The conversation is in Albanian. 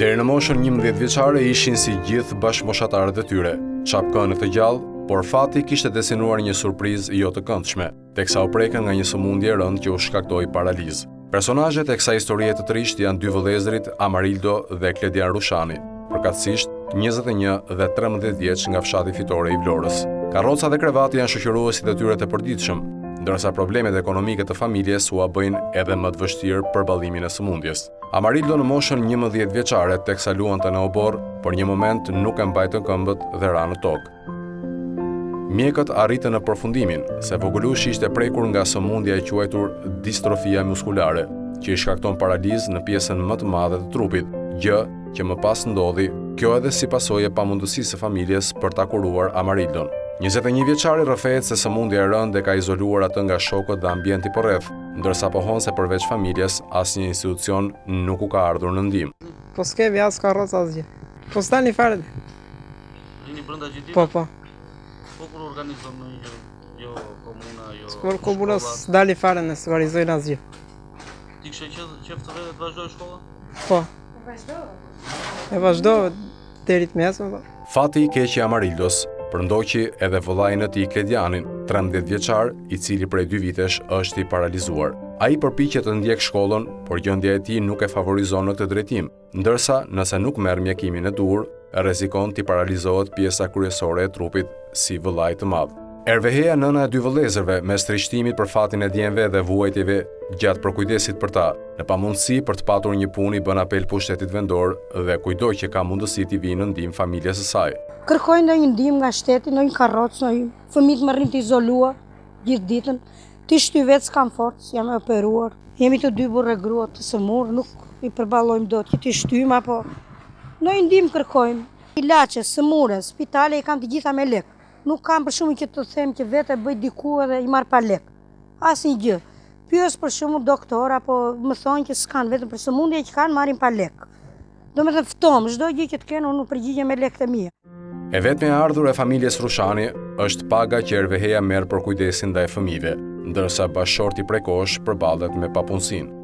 Deri në moshën 11 vjeçare ishin si gjithë bashkëmoshatarët e tyre, çapkënë të gjallë, por fati kishte destinuar një surprizë jo të këndshme, teksa u prekën nga një sëmundje e rëndë që u shkaktoi paralizë. Personazhet e kësaj historie të trisht janë dy vëllezërit Amarildo dhe Kledian Rushani, përkatësisht 21 dhe 13 vjeç nga fshati fitore i Vlorës. Karroca dhe krevati janë shoqëruesit e tyre të përditshëm, ndërsa problemet ekonomike të familjes u bëjnë edhe më të vështirë për ballimin e sëmundjes. Amarildo në moshën 11 vjeçare teksa luante në obor, por një moment nuk e mbajtën këmbët dhe ra në tokë. Mjekët arritën në përfundimin, se vogëlushi ishte prekur nga sëmundja e quajtur distrofia muskulare, që i shkakton paralizë në pjesën më të madhe të trupit, gjë që më pas ndodhi, kjo edhe si pasojë e pamundësisë së familjes për ta kuruar Amarildon. 21 vjeçari rrëfehet se sëmundja e rëndë ka izoluar atë nga shokët dhe ambienti përreth, ndërsa pohon se përveç familjes asnjë institucion nuk u ka ardhur në ndihmë. Po s'kemi as karroca asgjë. Po s'tani fare. Jeni brenda gjithë? Po. Po kur organizon në jo komuna, jo. Por komuna s'dali fare në organizojnë asgjë. Ti kishe qef të vazhdoj shkolla? Po. E vazhdoj deri të mesme. Fati i keq i Amarildos përndoqi edhe vëllain e tij Kledianin, 13 vjeçar, i cili prej 2 vitesh është i paralizuar. Ai përpiqet të ndjek shkollën, por gjendja e tij nuk e favorizon në këtë drejtim, ndërsa nëse nuk merr mjekimin e duhur, rrezikon të paralizohet pjesa kryesore e trupit si vëllai të madh. Erveheja, nëna e dy vëllezërve, mes trishtimit për fatin e djemve dhe vuajtjeve gjatë përkujdesit për ta, në pamundësi për të patur një punë i bën apel pushtetit vendor dhe kujdoj që ka mundësi t'i vinë në ndihmë familjes së saj. Kërkojnë ndonjë ndihmë nga shteti, ndonjë karrocë, ndonjë fëmijë më rrin të izoluar gjithë ditën. Ti shty vetë s'kam forcë, jam e operuar. Jemi të dy burrë grua të sëmurë, nuk i përballojmë dot që ti shtym apo ndonjë ndihmë kërkojmë. Ilaçe, sëmurë, spitale i kam të gjitha me lek. Nuk kam për shkakun që të them që vetë bëj diku edhe i marr pa lek. Asnjë gjë. Pyes për shkakun doktor apo më thonë që s'kan vetëm për sëmundje që kanë marrin pa lek. Domethënë ftom, çdo gjë që të kenë unë përgjigjem me lekët e mia. E vetme e ardhur e familjes Rushani është paga që Erveheja merr për kujdesin ndaj fëmijëve, ndërsa bashkëshorti prekosh përballet me papunësinë.